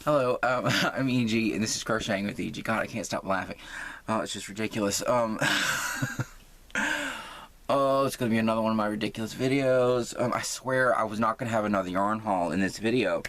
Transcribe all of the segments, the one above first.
Hello, I'm EG, and this is Crocheting with EG. God, I can't stop laughing. Oh, it's just ridiculous. Oh, it's gonna be another one of my ridiculous videos. I swear I was not gonna have another yarn haul in this video.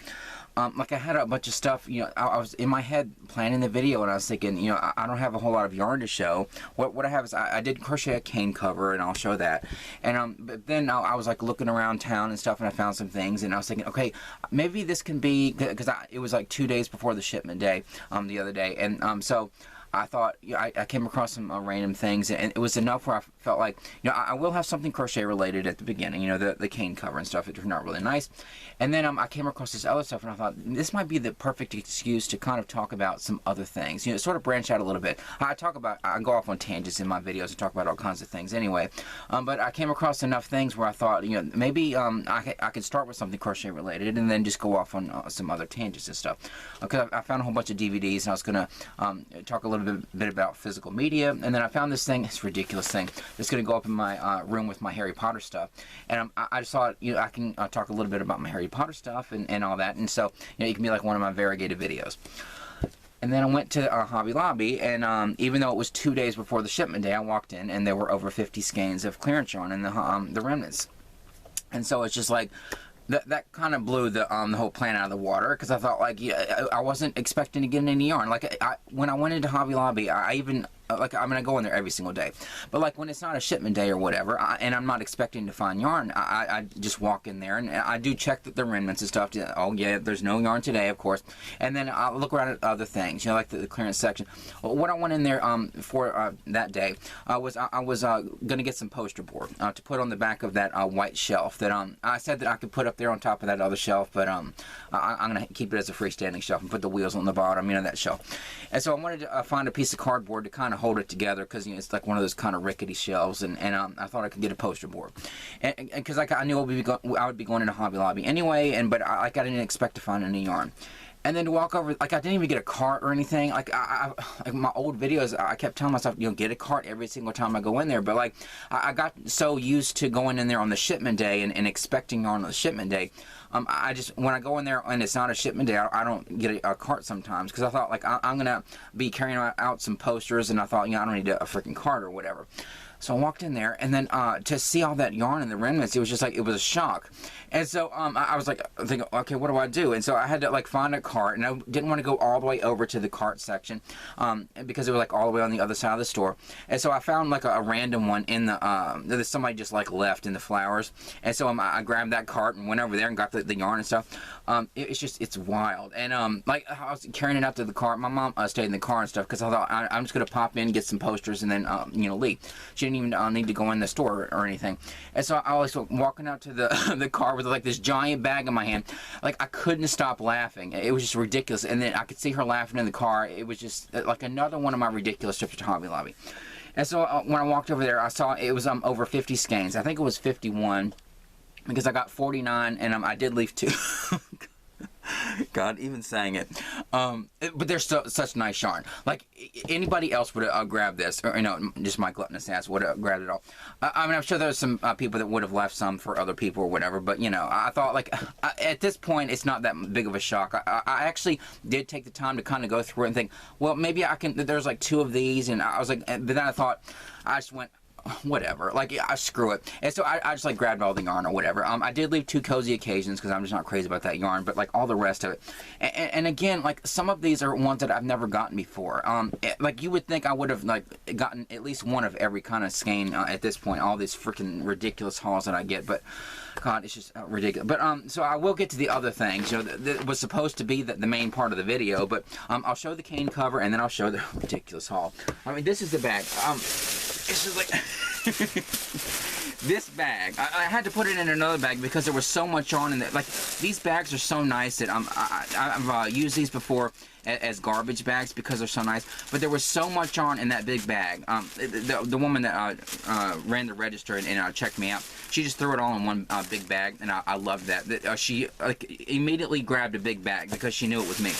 Like I had a bunch of stuff, you know, I was in my head planning the video, and I was thinking, you know, I don't have a whole lot of yarn to show. What I have is I did crochet a cane cover, and I'll show that. And but then I was like looking around town and stuff, and I found some things, and I was thinking, okay, maybe this can be, because it was like 2 days before the shipment day, the other day, and so I thought, you know, I came across some random things, and it was enough where I felt like, you know, I will have something crochet related at the beginning, you know, the cane cover and stuff. It turned out really nice. And then I came across this other stuff, and I thought this might be the perfect excuse to kind of talk about some other things, you know, sort of branch out a little bit. I go off on tangents in my videos and talk about all kinds of things anyway. But I came across enough things where I thought, you know, maybe I could start with something crochet related and then just go off on some other tangents and stuff. Because I found a whole bunch of DVDs, and I was going to talk a little bit about physical media, and then I found this thing, this ridiculous thing, that's going to go up in my room with my Harry Potter stuff. And I just thought, you know, I can talk a little bit about my Harry Potter stuff and all that, and so, you know, it can be like one of my variegated videos. And then I went to Hobby Lobby, and even though it was 2 days before the shipment day, I walked in, and there were over 50 skeins of clearance yarn in the remnants. And so it's just like, that kind of blew the whole plan out of the water, because I thought, like, yeah, I wasn't expecting to get any yarn. Like, when I went into Hobby Lobby, I even, like, I mean, I go in there every single day, but like when it's not a shipment day or whatever, and I'm not expecting to find yarn, I just walk in there, and I do check the remnants and stuff. Oh yeah, there's no yarn today, of course. And then I'll look around at other things, you know, like the clearance section. What I went in there for that day was I was gonna get some poster board to put on the back of that white shelf that I said that I could put up there on top of that other shelf, but I'm gonna keep it as a freestanding shelf and put the wheels on the bottom, you know, that shelf. And so I wanted to find a piece of cardboard to kind of hold it together, because, you know, it's like one of those kind of rickety shelves, and I thought I could get a poster board, and because like I knew I would be going into Hobby Lobby anyway, but I didn't expect to find any yarn. And then to walk over, like, I didn't even get a cart or anything. Like, like my old videos, I kept telling myself, you know, get a cart every single time I go in there. But, like, I got so used to going in there on the shipment day and expecting yarn on the shipment day. I just, when I go in there and it's not a shipment day, I don't get a cart sometimes. Because I thought, like, I'm going to be carrying out some posters, and I thought, you know, I don't need a freaking cart or whatever. So I walked in there, and then to see all that yarn in the remnants, it was just like, it was a shock. And so I was like thinking, okay, what do I do? And so I had to like find a cart, and I didn't want to go all the way over to the cart section because it was like all the way on the other side of the store. And so I found like a random one in the that somebody just like left in the flowers. And so I grabbed that cart and went over there and got the yarn and stuff. It's wild. And like I was carrying it out to the car. My mom stayed in the car and stuff, because I thought I'm just gonna pop in, get some posters, and then you know, leave. She didn't even need to go in the store or anything. And so I was walking out to the car with like this giant bag in my hand. Like, I couldn't stop laughing. It was just ridiculous. And then I could see her laughing in the car. It was just like another one of my ridiculous trips to Hobby Lobby. And so when I walked over there, I saw it was over 50 skeins. I think it was 51, because I got 49, and I did leave 2. God, even saying it. But they're such nice yarn. Like, anybody else would have grabbed this, or, you know, just my gluttonous ass would have grabbed it all. I mean, I'm sure there's some people that would have left some for other people or whatever, but, you know, I thought, like, at this point, it's not that big of a shock. I actually did take the time to kind of go through it and think, well, maybe I can, there's like 2 of these, and I was like, but then I thought, I just went, whatever, like, screw it. And so I just like grabbed all the yarn or whatever. I did leave 2 cozy occasions, because I'm just not crazy about that yarn, but like all the rest of it, and again, like, some of these are ones that I've never gotten before. Like, you would think I would have like gotten at least one of every kind of skein at this point, all these freaking ridiculous hauls that I get, but God, it's just ridiculous. But so I will get to the other things, you know, that was supposed to be the main part of the video, but I'll show the cane cover, and then I'll show the ridiculous haul. I mean, this is the bag. It's just like this bag. I had to put it in another bag because there was so much yarn in there. Like, these bags are so nice that I've used these before as garbage bags because they're so nice. But there was so much yarn in that big bag. The woman that ran the register and checked me out, she just threw it all in one big bag, and I loved that. She like immediately grabbed a big bag because she knew it was me.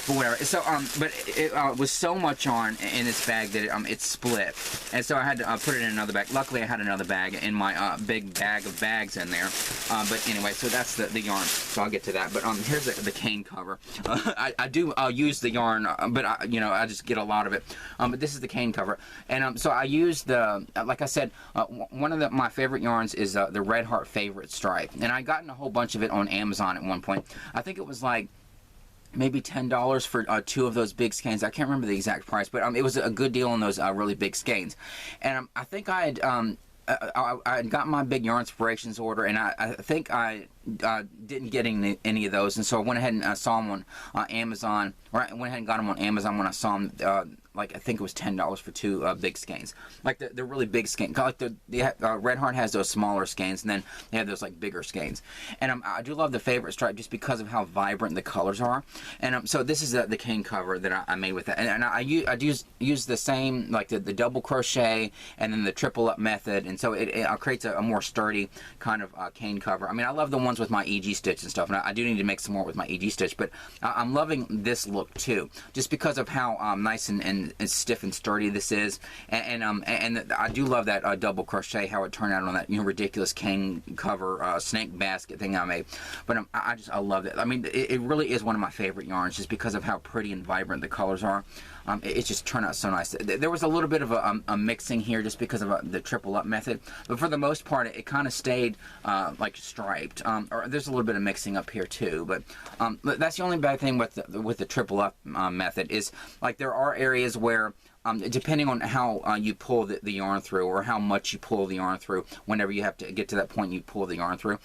but whatever. So but it was so much yarn in this bag that it split, and so I had to put it in another bag. Luckily, I had another bag in my big bag of bags in there. But anyway, so that's the yarn. So I'll get to that. But here's the cane cover. I do use the yarn, but I just get a lot of it. But this is the cane cover, and so I use the like I said, one of my favorite yarns is the Red Heart Favorite Stripe, and I gotten a whole bunch of it on Amazon at one point. I think it was like maybe $10 for 2 of those big skeins. I can't remember the exact price, but it was a good deal on those really big skeins. And I think I had got my big yarn inspirations order, and I think I didn't get any of those, and so I went ahead and saw them on Amazon, or I went ahead and got them on Amazon when I saw them. Like I think it was $10 for 2 big skeins, like the really big skeins. Like the Red Heart has those smaller skeins, and then they have those like bigger skeins. And I do love the Favorite Stripe just because of how vibrant the colors are. And so this is the cane cover that I made with it, and I use the same, like the double crochet and then the triple up method, and so it creates a more sturdy kind of cane cover. I mean, I love the ones with my EG stitch and stuff, and I do need to make some more with my EG stitch, but I'm loving this look too, just because of how nice and stiff and sturdy this is, and I do love that double crochet, how it turned out on that ridiculous cane cover snake basket thing I made. But I love it. I mean, it really is one of my favorite yarns, just because of how pretty and vibrant the colors are. It just turned out so nice. There was a little bit of a mixing here just because of the triple up method, but for the most part it kind of stayed like striped. Or there's a little bit of mixing up here too, but that's the only bad thing with the triple up method, is like there are areas where depending on how you pull the yarn through, or how much you pull the yarn through, whenever you have to get to that point you pull the yarn through,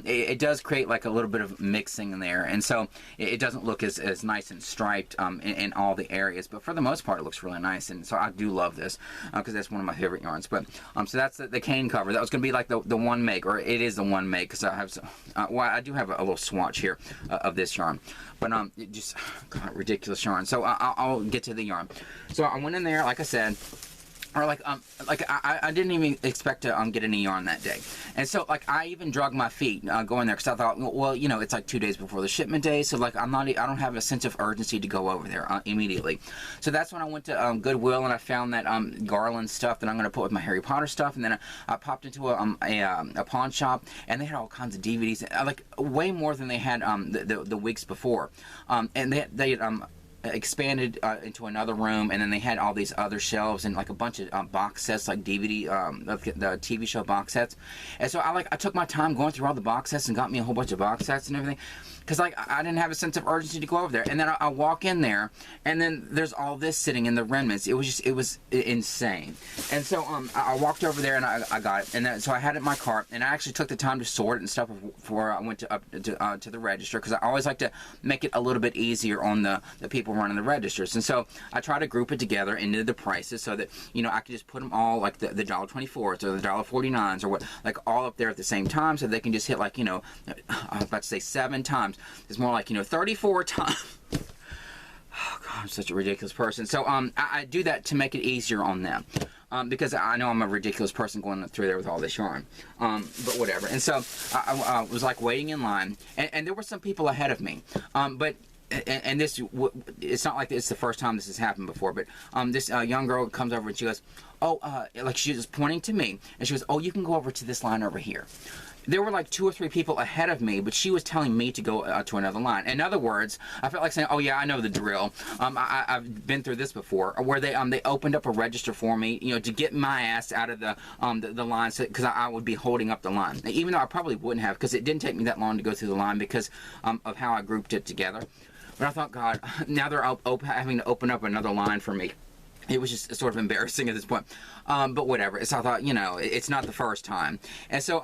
it does create like a little bit of mixing in there, and so it doesn't look as nice and striped in all the areas. But for the most part it looks really nice, and so I do love this because that's one of my favorite yarns. But so that's the cane cover. That was going to be like the one make, or it is the one make, because I have well, I do have a little swatch here of this yarn. But it just, God, ridiculous yarn. So I'll get to the yarn. So I went in there, like I said, or like I didn't even expect to get any yarn that day, and so like I even dragged my feet going there, because I thought, well, it's like 2 days before the shipment day, so like I don't have a sense of urgency to go over there immediately. So that's when I went to Goodwill, and I found that garland stuff that I'm going to put with my Harry Potter stuff, and then I popped into a pawn shop, and they had all kinds of DVDs, like way more than they had the weeks before, and they expanded into another room, and then they had all these other shelves and like a bunch of box sets, like DVD, the TV show box sets. And so I took my time going through all the box sets and got me a whole bunch of box sets and everything, because like I didn't have a sense of urgency to go over there. And then I walk in there, and then there's all this sitting in the remnants. It was insane. And so I walked over there, and I got it, and then, so I had it in my cart, and I actually took the time to sort it and stuff before I went up to the register, because I always like to make it a little bit easier on the people running the registers. And so I try to group it together into the prices, so that I could just put them all, like the $1.24s or the $1.49s or what, like all up there at the same time, so they can just hit like I was about to say 7 times. It's more like 34 times. Oh God, I'm such a ridiculous person. So I do that to make it easier on them. Because I know I'm a ridiculous person going through there with all this yarn, but whatever. And so I was like waiting in line, and there were some people ahead of me, but this, it's not like it's the first time this has happened before, but this young girl comes over and she goes, oh, like she was pointing to me, and she goes, oh, you can go over to this line over here. There were like 2 or 3 people ahead of me, but she was telling me to go to another line. In other words, I felt like saying, oh yeah, I know the drill. I've been through this before, where they opened up a register for me, to get my ass out of the line, because I would be holding up the line. Even though I probably wouldn't have, because it didn't take me that long to go through the line because of how I grouped it together. But I thought, God, now they're having to open up another line for me. It was just sort of embarrassing at this point. But whatever. So I thought, it's not the first time. And so,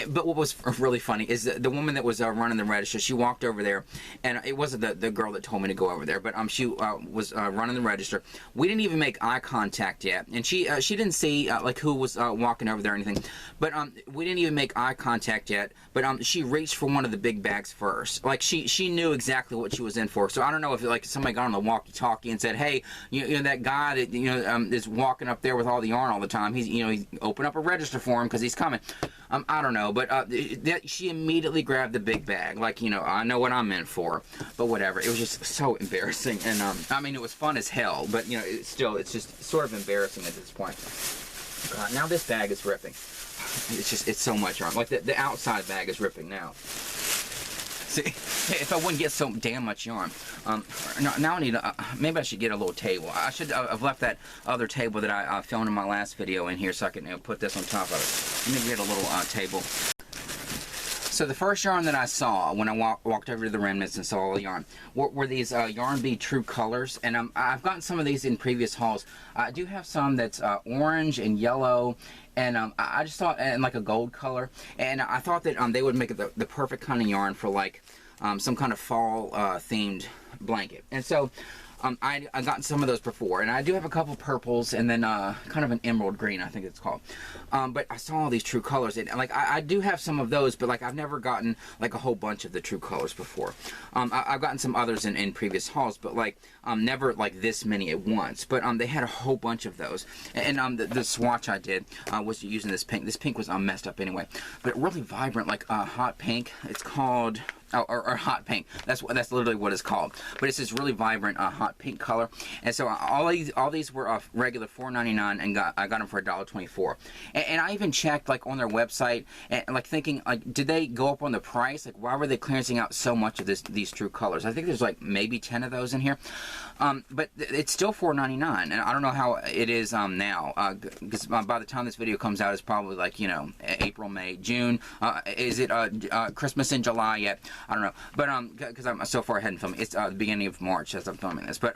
but what was really funny is the woman that was running the register, she walked over there, and it wasn't the girl that told me to go over there, but she was running the register. We didn't even make eye contact yet, and she didn't see like who was walking over there or anything. But we didn't even make eye contact yet. But she reached for one of the big bags first. Like she knew exactly what she was in for. So I don't know if like somebody got on the walkie-talkie and said, hey, that guy that is walking up there with all the yarn all the time. He's open up a register for him because he's coming. I don't know, but she immediately grabbed the big bag. Like, you know, I know what I'm in for, but whatever. It was just so embarrassing, and I mean, it was fun as hell, but you know, it's just sort of embarrassing at this point. God, now this bag is ripping. It's so much yarn. Like the outside bag is ripping now. See, if I wouldn't get so damn much yarn. Now I need maybe I should get a little table. I should have left that other table that I filmed in my last video in here so I can put this on top of it. Let me get a little table. So the first yarn that I saw when I walked over to the remnants and saw all the yarn were these Yarn Bee True Colors, and I've gotten some of these in previous hauls. I do have some that's orange and yellow, and I just thought, and like a gold color, and I thought that they would make it the perfect kind of yarn for like some kind of fall themed blanket. And so I gotten some of those before, and I do have a couple purples, and then kind of an emerald green, I think it's called. But I saw all these True Colors, and like I do have some of those, but like I've never gotten like a whole bunch of the True Colors before. I've gotten some others in previous hauls, but like never like this many at once. But they had a whole bunch of those, and the swatch I did was using this pink. This pink was messed up anyway, but really vibrant, like hot pink. It's called. Or hot pink. That's literally what it's called. But it's this really vibrant hot pink color. And so all these were regular $4.99, and I got them for $1.24. And I even checked like on their website, and like thinking like, did they go up on the price? Like, why were they clearancing out so much of these True Colors? I think there's like maybe 10 of those in here. But it's still $4.99, and I don't know how it is now, because by the time this video comes out, it's probably like, you know, April, May, June. Is it Christmas in July yet? I don't know, but because I'm so far ahead in filming, it's the beginning of March as I'm filming this. But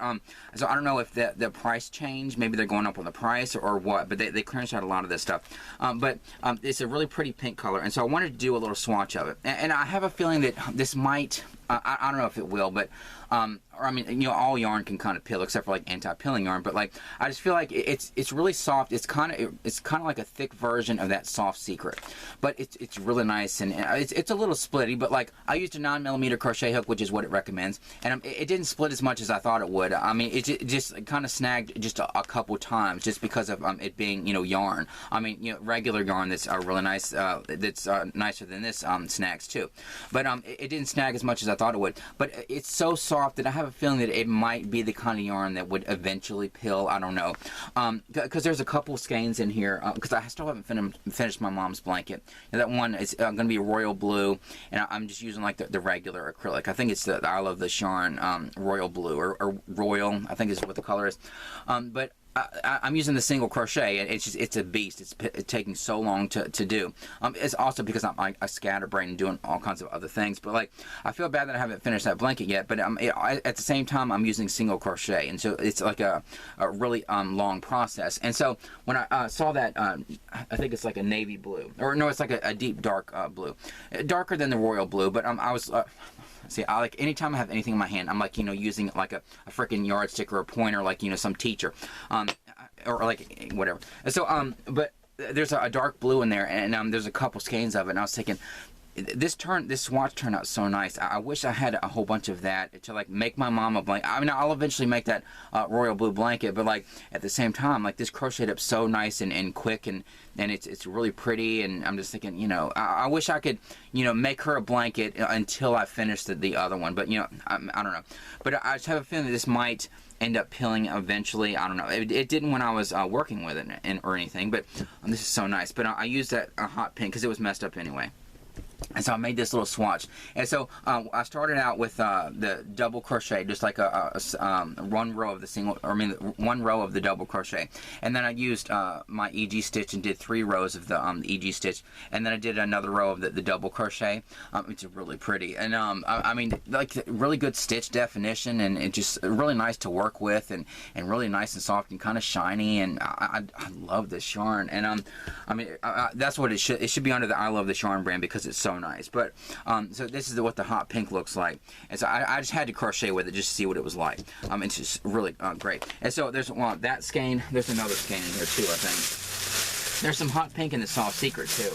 so I don't know if the price changed. Maybe they're going up on the price or what. But they clearance out a lot of this stuff. But it's a really pretty pink color, and so I wanted to do a little swatch of it. And I have a feeling that this might. I don't know if it will, but or I mean, you know, all yarn can kind of peel except for like anti-pilling yarn. But like, I just feel like it's really soft. It's kind of like a thick version of that Soft Secret, but it's really nice, and it's a little splitty. But like, I used a 9mm crochet hook, which is what it recommends, and it didn't split as much as I thought it would. I mean, it just kind of snagged just a couple times just because of it being, you know, yarn. I mean, you know, regular yarn that's really nice, that's nicer than this snags too. But it didn't snag as much as I thought it would. But it's so soft that I have a feeling that it might be the kind of yarn that would eventually peel. I don't know, because there's a couple skeins in here, because I still haven't finished my mom's blanket. And that one is going to be a royal blue, and I'm just using like the regular acrylic. I think it's the I Love This Yarn royal blue, or royal, I think is what the color is. But I'm using the single crochet, and it's a beast. It's taking so long to do. It's also because I'm scatterbrained and doing all kinds of other things. But like, I feel bad that I haven't finished that blanket yet. But at the same time, I'm using single crochet, and so it's like a really long process. And so when I saw that, I think it's like a navy blue, or no, it's like a deep dark blue, darker than the royal blue. But I was. See, I like anytime I have anything in my hand, I'm like, you know, using like a freaking yardstick or a pointer, like, you know, some teacher, or like whatever. And so, but there's a dark blue in there, and there's a couple skeins of it, and I was thinking, this swatch turned out so nice. I wish I had a whole bunch of that to like make my mom a blanket. I mean, I'll eventually make that royal blue blanket, but like at the same time, like this crocheted up so nice and quick, and it's really pretty. And I'm just thinking, you know, I wish I could, you know, make her a blanket until I finish the other one. But you know, I don't know. But I just have a feeling that this might end up peeling eventually. I don't know. It didn't when I was working with it or anything. But this is so nice. But I used that hot pink because it was messed up anyway. And so I made this little swatch, and so I started out with the double crochet, just like one row of the single, or I mean one row of the double crochet, and then I used my EG stitch and did 3 rows of the EG stitch, and then I did another row of the double crochet. It's really pretty, and I mean, like, really good stitch definition, and it's just really nice to work with, and really nice and soft and kind of shiny, and I love this yarn, and I mean, that's what it should be under the I Love This Yarn brand, because it's so nice. But so this is what the hot pink looks like, and so I just had to crochet with it just to see what it was like. It's just really great. And so there's that skein. There's another skein in here too, I think. There's some hot pink in the Soft Secret too.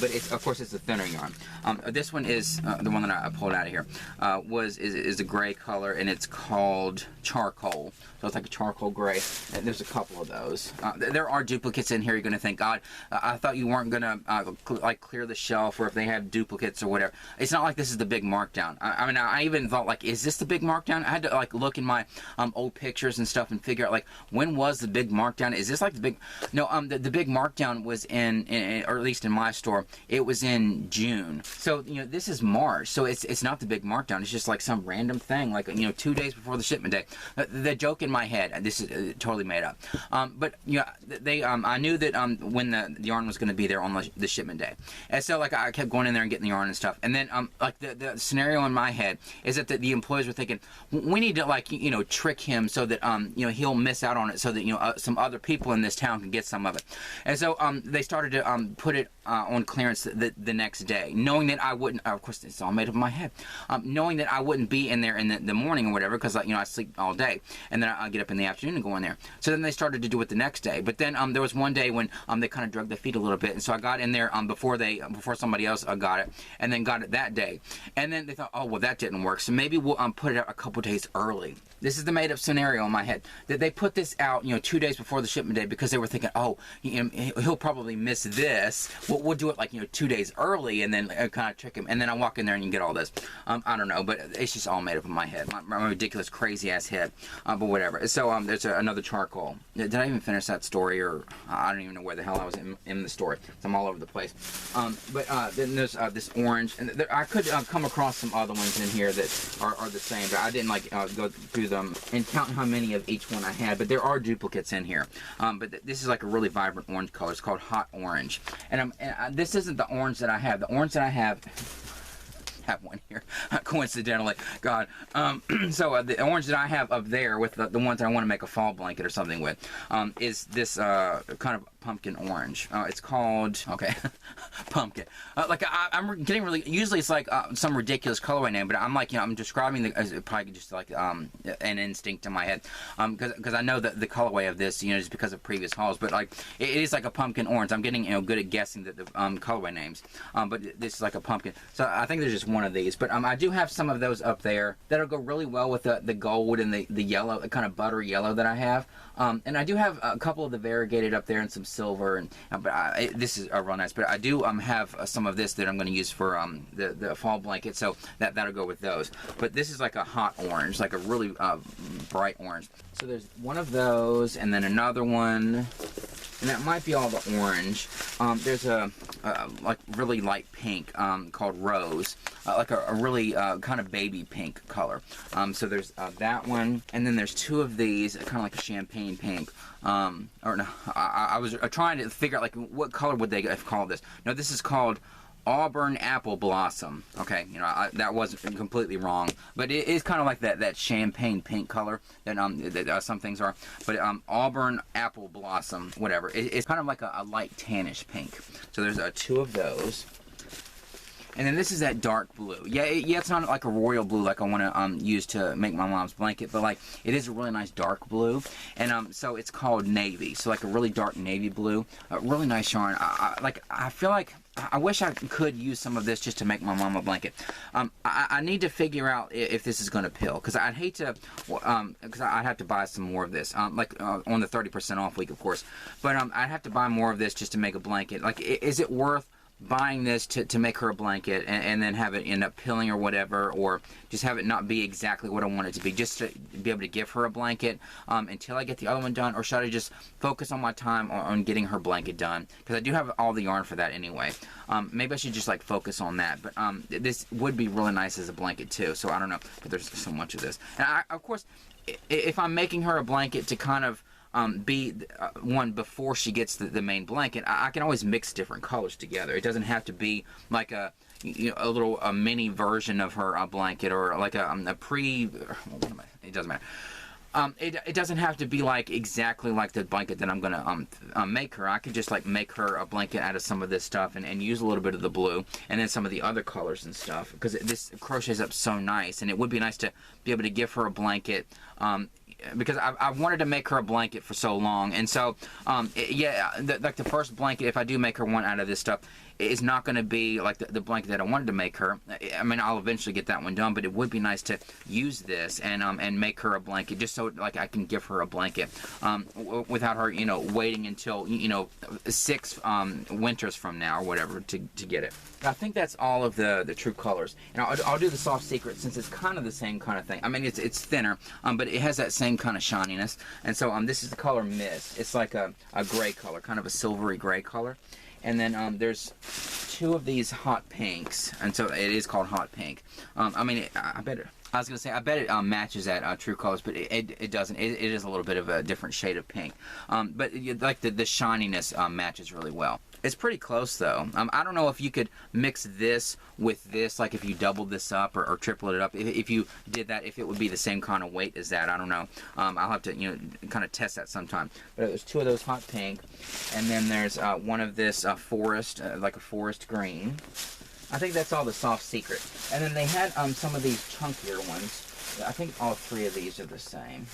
but it's, of course, it's a thinner yarn. This one is the one that I pulled out of here. Is a gray color, and it's called charcoal. So it's like a charcoal gray, and there's a couple of those. There are duplicates in here. You're gonna think, God, I thought you weren't gonna like clear the shelf, or if they have duplicates or whatever. It's not like this is the big markdown. I mean, I even thought, like, is this the big markdown? I had to like look in my old pictures and stuff and figure out, like, when was the big markdown? Is this like the big? No, the big markdown was in, or at least in my store, it was in June. So, you know, this is March, so it's not the big markdown. It's just like some random thing, like, you know, 2 days before the shipment day. The joke in my head, and this is totally made up, but you know, I knew that when the yarn was going to be there on the shipment day, and so like I kept going in there and getting the yarn and stuff, and then like the scenario in my head is that the employees were thinking, we need to, like, you know, trick him so that you know, he'll miss out on it, so that, you know, some other people in this town can get some of it. And so they started to put it on clearance the next day, knowing that I wouldn't, of course it's all made up in my head, knowing that I wouldn't be in there in the morning or whatever, because, you know, I sleep all day, and then I get up in the afternoon and go in there. So then they started to do it the next day. But then there was one day when they kind of drug their feet a little bit, and so I got in there before somebody else got it, and then got it that day. And then they thought, oh, well, that didn't work, so maybe we'll put it out a couple days early. This is the made up scenario in my head, that they put this out, you know, 2 days before the shipment day, because they were thinking, oh, you know, he'll probably miss this. We'll do it, like, you know, 2 days early, and then kind of trick him. And then I walk in there and you get all this. I don't know, but it's just all made up in my head, my ridiculous, crazy ass head. But whatever. So there's another charcoal. Did I even finish that story, or I don't even know where the hell I was in the story. So I'm all over the place. But then there's this orange, and I could come across some other ones in here that are the same, but I didn't like go through them and count how many of each one I had. But there are duplicates in here. But this is like a really vibrant orange color. It's called hot orange, and this isn't the orange that I have. The orange that I have one here, coincidentally, God. So the orange that I have up there with the ones I want to make a fall blanket or something with, is this kind of pumpkin orange. It's called, okay, pumpkin. Like I'm getting really, usually it's like some ridiculous colorway name, but I'm like, you know, I'm describing as probably just like an instinct in my head, because I know that the colorway of this, you know, just because of previous hauls, but like it is like a pumpkin orange. I'm getting, you know, good at guessing the colorway names, but this is like a pumpkin. So I think there's just one of these, but I do have some of those up there that'll go really well with the gold and the yellow, the kind of buttery yellow that I have. And I do have a couple of the variegated up there and some silver, and but this is real nice. But I do have some of this that I'm going to use for the fall blanket, so that'll go with those. But this is like a hot orange, like a really bright orange. So there's one of those, and then another one, and that might be all the orange. There's a like really light pink called Rose, like a really kind of baby pink color. So there's that one, and then there's two of these, kind of like a champagne pink. Or no, I was trying to figure out like what color would they have called this. No, this is called Auburn Apple Blossom. Okay, you know, that wasn't completely wrong, but it is kind of like that champagne pink color that some things are. But Auburn Apple Blossom, whatever. It's kind of like a light tannish pink. So there's two of those. And then this is that dark blue. Yeah, it's not like a royal blue like I want to use to make my mom's blanket, but like it is a really nice dark blue. And so it's called navy. So like a really dark navy blue. Really nice yarn. I feel like I wish I could use some of this just to make my mom a blanket. I need to figure out if this is going to pill, because I'd hate to, because I'd have to buy some more of this, like on the 30% off week, of course. But I'd have to buy more of this just to make a blanket. Like, is it worth buying this to make her a blanket and then have it end up pilling or whatever, or just have it not be exactly what I want it to be, just to be able to give her a blanket until I get the other one done? Or should I just focus on my time on getting her blanket done, because I do have all the yarn for that anyway. Maybe I should just like focus on that, but this would be really nice as a blanket too, so I don't know, but there's so much of this. And of course, if I'm making her a blanket to kind of be one before she gets the main blanket, I can always mix different colors together. It doesn't have to be like a little mini version of her blanket, or like a pre. It doesn't matter. It doesn't have to be like exactly like the blanket that I'm gonna make her. I could just like make her a blanket out of some of this stuff and use a little bit of the blue and then some of the other colors and stuff, because this crochets up so nice, and it would be nice to be able to give her a blanket. Because I've wanted to make her a blanket for so long, and so like the first blanket, if I do make her one out of this stuff, is not going to be like the blanket that I wanted to make her. I mean, I'll eventually get that one done, but it would be nice to use this and make her a blanket, just so like I can give her a blanket without her, you know, waiting until, you know, 6 winters from now or whatever to get it. I think that's all of the true colors, and I'll do the soft secret since it's kind of the same kind of thing. I mean, it's thinner, but it has that same kind of shininess. And so this is the color Mist. It's like a gray color, kind of a silvery gray color. And then there's 2 of these hot pinks, and so it is called hot pink. I mean, I bet it. I was gonna say, I bet it matches that True Colors, but it doesn't. It is a little bit of a different shade of pink. But like the shininess matches really well. It's pretty close though. I don't know if you could mix this with this, like if you doubled this up or tripled it up. If you did that, if it would be the same kind of weight as that, I don't know. I'll have to, you know, kind of test that sometime. But there's 2 of those hot pink, and then there's one of this forest, like a forest green. I think that's all the soft secret. And then they had some of these chunkier ones. I think all 3 of these are the same.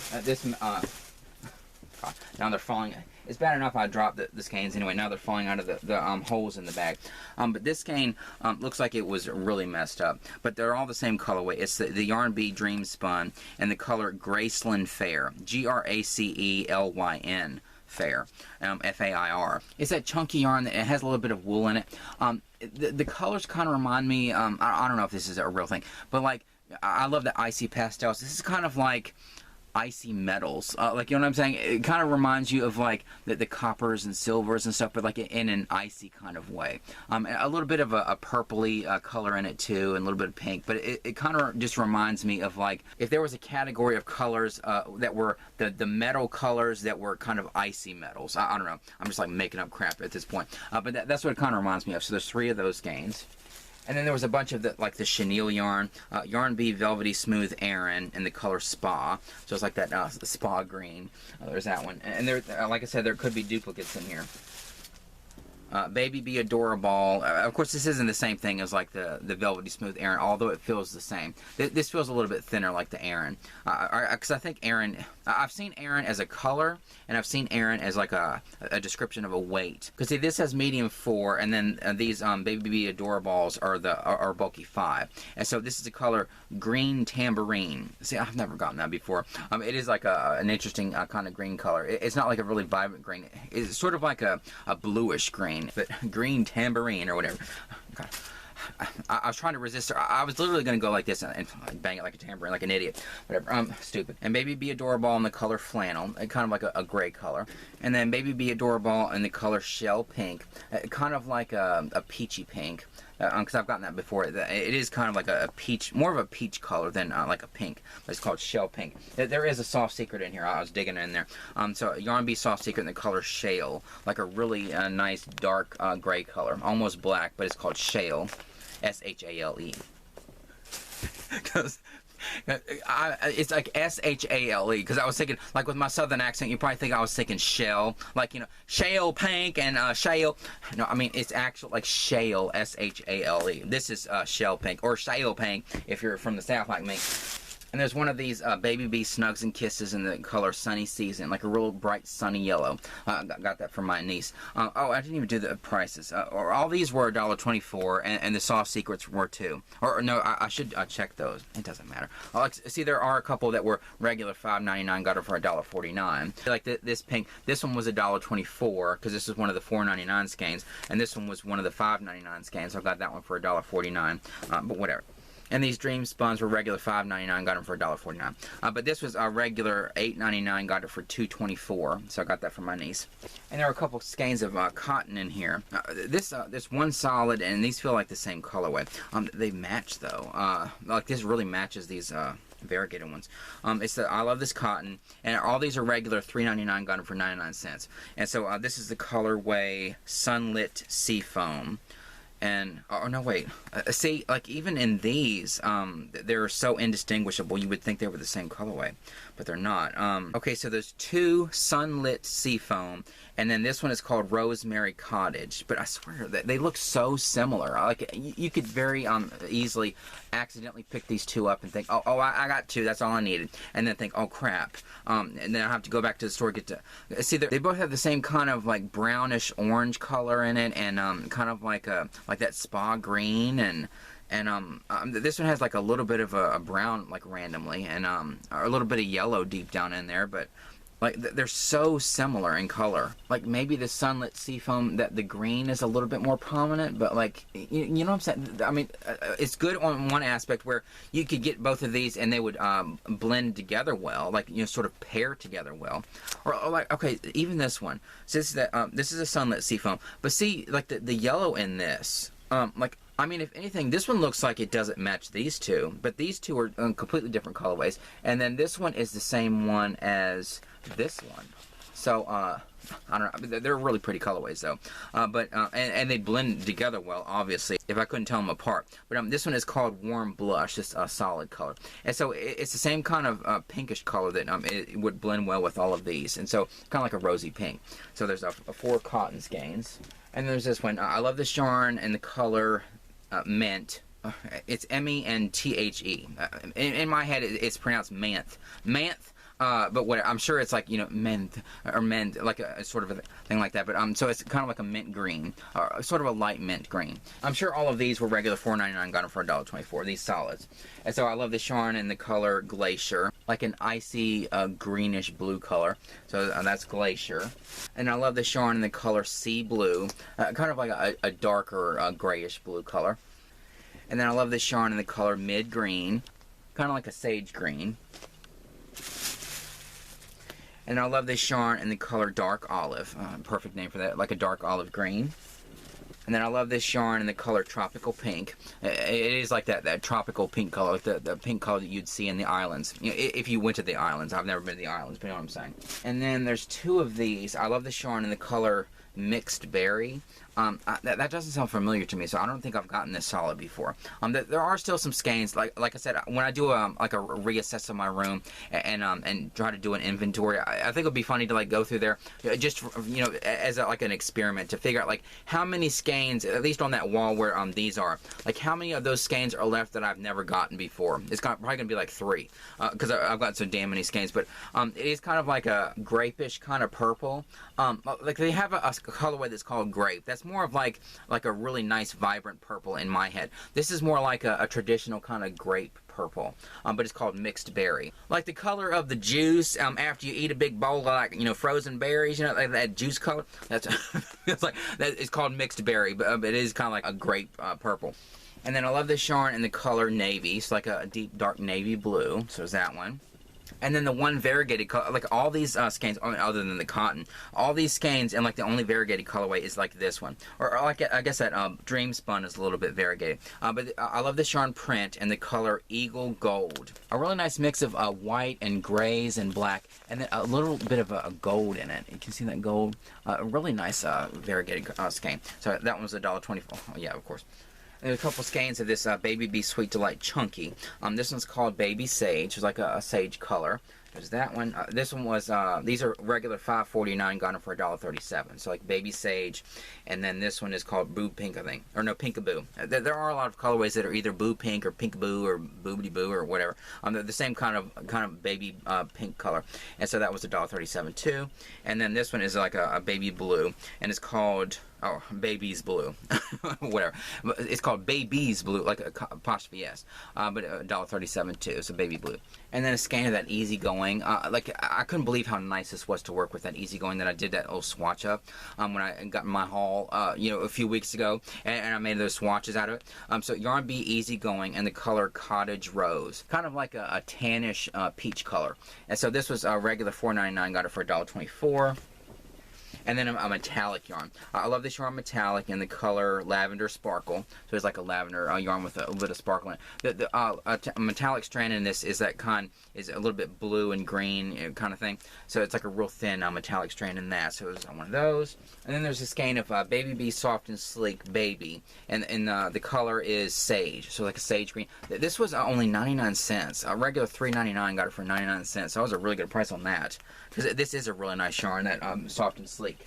God, now they're falling. It's bad enough I dropped the skeins anyway. Now they're falling out of the holes in the bag. But this skein looks like it was really messed up. But they're all the same colorway. It's the Yarn Bee Dream Spun and the color Gracelyn Fair. Gracelyn Fair. F-A-I-R. It's that chunky yarn that it has a little bit of wool in it. The colors kind of remind me, I don't know if this is a real thing, but like, I love the icy pastels. This is kind of like icy metals, like, you know what I'm saying? It kind of reminds you of like the coppers and silvers and stuff, but like in an icy kind of way. A little bit of a purpley color in it too, and a little bit of pink, but it kind of just reminds me of like if there was a category of colors that were the metal colors that were kind of icy metals. I don't know, I'm just like making up crap at this point, but that's what it kind of reminds me of. So there's 3 of those skeins. And then there was a bunch of like the chenille yarn, Yarn Bee Velvety Smooth Aran in the color Spa. So it's like that Spa green. There's that one. And there, like I said, there could be duplicates in here. Baby Be Adorable. Of course, this isn't the same thing as like the Velvety Smooth Aran, although it feels the same. This feels a little bit thinner like the Aran. Because I think Aran, I've seen Aran as a color, and I've seen Aran as like a description of a weight. Because see, this has medium 4, and then these Baby Be Adorables are bulky 5. And so this is the color Green Tambourine. See, I've never gotten that before. It is like an interesting kind of green color. It's not like a really vibrant green. It's sort of like a bluish green. But Green Tambourine or whatever. God. I was trying to resist her. I was literally going to go like this and bang it like a tambourine, like an idiot. Whatever. Stupid. And Baby Be Adorable in the color Flannel, kind of like a gray color. And then Baby Be Adorable in the color Shell Pink, kind of like a peachy pink. Because I've gotten that before. It is kind of like a peach, more of a peach color than like a pink. But it's called Shell Pink. There is a soft secret in here. I was digging in there. So Yarn Bee Soft Secret in the color Shale, like a really nice dark gray color, almost black, but it's called Shale, S-H-A-L-E. Because it's like S-H-A-L-E, because I was thinking, like with my southern accent, you probably think I was thinking shell, like, you know, shale pink and shale. No, I mean, it's actual like shale, S-H-A-L-E. This is shell pink, or shale pink if you're from the south like me. And there's one of these Baby Bee Snugs and Kisses in the color Sunny Season, like a real bright sunny yellow. Got that from my niece. Oh, I didn't even do the prices. All these were $1.24, and the soft secrets were too. Or no, I should check those. It doesn't matter. See, there are a couple that were regular $5.99. Got it for $1.49. Like this pink. This one was $1.24 because this is one of the $4.99 skeins, and this one was one of the $5.99 skeins. So I got that one for $1.49. But whatever. And these Dream Spuns were regular $5.99, got them for $1.49. But this was a regular $8.99, got it for $2.24. So I got that from my niece. And there are a couple skeins of cotton in here. This one solid, and these feel like the same colorway. They match though. Like this really matches these variegated ones. I love this cotton, and all these are regular $3.99, got them for 99 cents. And so this is the colorway Sunlit Seafoam. And, oh no, wait, see, like even in these, they're so indistinguishable, you would think they were the same colorway, but they're not. Okay, so there's 2 Sunlit Seafoam, and then this one is called Rosemary Cottage, but I swear that they look so similar. Like, you could very easily accidentally pick these 2 up and think, oh, I got 2, that's all I needed, and then think, oh crap, and then I have to go back to the store, get to, see, they both have the same kind of like brownish orange color in it, and kind of like that spa green, and this one has like a little bit of a brown, like randomly, and a little bit of yellow deep down in there, but like they're so similar in color. Like maybe the Sunlit Seafoam, that the green is a little bit more prominent, but like you know what I'm saying? I mean, it's good on one aspect where you could get both of these and they would blend together well, like, you know, sort of pair together well. Or like, okay, even this one. So this is a Sunlit Seafoam, but see, like the yellow in this, like, I mean, if anything, this one looks like it doesn't match these 2, but these 2 are completely different colorways. And then this one is the same one as this one. So, I don't know. They're really pretty colorways, though. And they blend together well, obviously, if I couldn't tell them apart. But this one is called Warm Blush, just a solid color. And so it's the same kind of pinkish color that it would blend well with all of these. And so, kind of like a rosy pink. So there's a 4 cotton skeins. And there's this one. I love this yarn and the color Mint. It's M-E-N-T-H-E. In my head, it's pronounced Manth. Manth, but what I'm sure it's like, you know, Menth or Ment, like a sort of a thing like that. But so it's kind of like a mint green, or sort of a light mint green. I'm sure all of these were regular $4.99, got them for $1.24. These solids. And so I love this yarn in the color Glacier, like an icy greenish blue color. So that's Glacier. And I love this yarn in the color Sea Blue, kind of like a darker grayish blue color. And then I love this yarn in the color Mid Green, kind of like a sage green. And I love this yarn in the color Dark Olive, perfect name for that, like a dark olive green. And then I love this yarn in the color Tropical Pink. It is like that tropical pink color, like the pink color that you'd see in the islands. You know, if you went to the islands. I've never been to the islands, but you know what I'm saying. And then there's 2 of these. I love this yarn in the color Mixed Berry. That doesn't sound familiar to me, so I don't think I've gotten this solid before. There are still some skeins, like I said, when I do like a reassess of my room and try to do an inventory, I think it would be funny to like go through there, just, you know, as like an experiment to figure out like how many skeins, at least on that wall where these are, like how many of those skeins are left that I've never gotten before. It's probably gonna be like 3, because I've got so damn many skeins. But it is kind of like a grapish kind of purple. Like they have a colorway that's called Grape. That's more of like a really nice vibrant purple in my head. This is more like a traditional kind of grape purple, but it's called Mixed Berry. Like the color of the juice after you eat a big bowl of, like, you know, frozen berries, you know, like that juice color. That's it's like that. It's called Mixed Berry, but it is kind of like a grape purple. And then I love this yarn in the color Navy. It's like a deep dark navy blue. So there's that one. And then the one variegated color, like all these skeins, other than the cotton, all these skeins, and like the only variegated colorway is like this one. Or like, I guess that Dream Spun is a little bit variegated. But I love this yarn print and the color Eagle Gold. A really nice mix of white and grays and black, and then a little bit of a gold in it. You can see that gold. A really nice variegated skein. So that one was $1.24. Oh, yeah, of course. There's a couple skeins of this Baby Bee Sweet Delight Chunky. This one's called Baby Sage. It's like a sage color. There's that one. This one was, these are regular $5.49, got them for $1.37. So like Baby Sage. And then this one is called Boo Pink, I think. Or no, Pinkaboo. There are a lot of colorways that are either Boo Pink or Pinkaboo or Boobity Boo or whatever. They're the same kind of baby pink color. And so that was $1.37 too. And then this one is like a baby blue. And it's called... Oh, Baby's Blue. Whatever. It's called Baby's Blue, like a apostrophe S. But $1.37 too, so Baby Blue. And then a skein of that Easygoing. Like, I couldn't believe how nice this was to work with, that Easygoing, that I did that little swatch up when I got my haul, you know, a few weeks ago. And I made those swatches out of it. So Yarn Bee Easygoing and the color Cottage Rose. Kind of like a tannish peach color. And so this was a regular $4.99, got it for $1.24. and then a metallic yarn. I love this yarn metallic in the color Lavender Sparkle. So it's like a lavender yarn with a little bit of sparkle in it. The metallic strand in this is that kind, is a little bit blue and green kind of thing. So it's like a real thin metallic strand in that. So it's one of those. And then there's a skein of Baby Bee Soft and Sleek Baby, and the color is sage, so like a sage green. This was only 99 cents. A regular $3.99, got it for 99 cents. So that was a really good price on that, because this is a really nice yarn, that Soft and Sleek.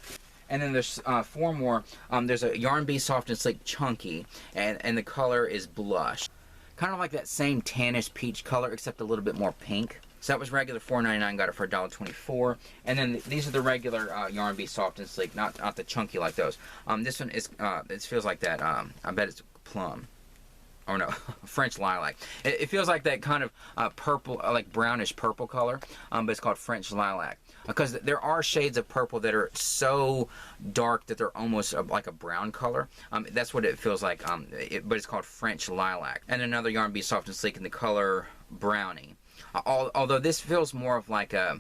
And then there's 4 more. There's a Yarn Bee Soft and Sleek Chunky, and the color is blush. Kind of like that same tannish peach color, except a little bit more pink. So that was regular $4.99, got it for $1.24. And then these are the regular Yarn Bee Soft and Sleek, not the chunky like those. This one is, it feels like that, I bet it's plum. Or no, French lilac. It feels like that kind of purple, like brownish purple color, but it's called French lilac. Because there are shades of purple that are so dark that they're almost like a brown color. That's what it feels like, but it's called French lilac. And another Yarn Bee Soft and Sleek in the color brownie. Although this feels more of like a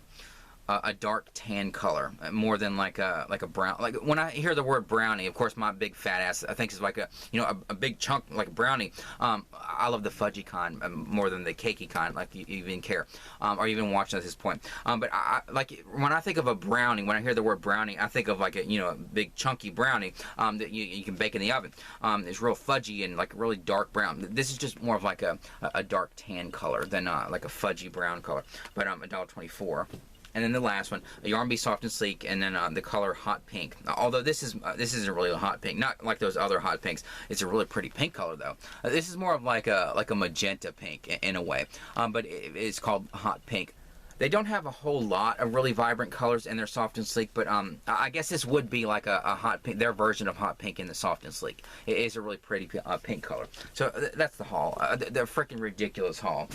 dark tan color, more than like a brown. Like when I hear the word brownie, of course my big fat ass I think it's like a big chunk like brownie. I love the fudgy kind more than the cakey kind, like you even care, or even watching at this point. But like when I think of a brownie, when I hear the word brownie, I think of like a big chunky brownie that you can bake in the oven. It's real fudgy and like really dark brown. This is just more of like a dark tan color than like a fudgy brown color. But $1.24. And then the last one, a Yarn Bee Soft and Sleek, and then the color Hot Pink. Although this isn't really a hot pink, not like those other hot pinks. It's a really pretty pink color though. This is more of like a magenta pink in a way, but it's called Hot Pink. They don't have a whole lot of really vibrant colors in their Soft and Sleek, but I guess this would be like a hot pink, their version of Hot Pink in the Soft and Sleek. It is a really pretty pink color. So that's the haul, the freaking ridiculous haul.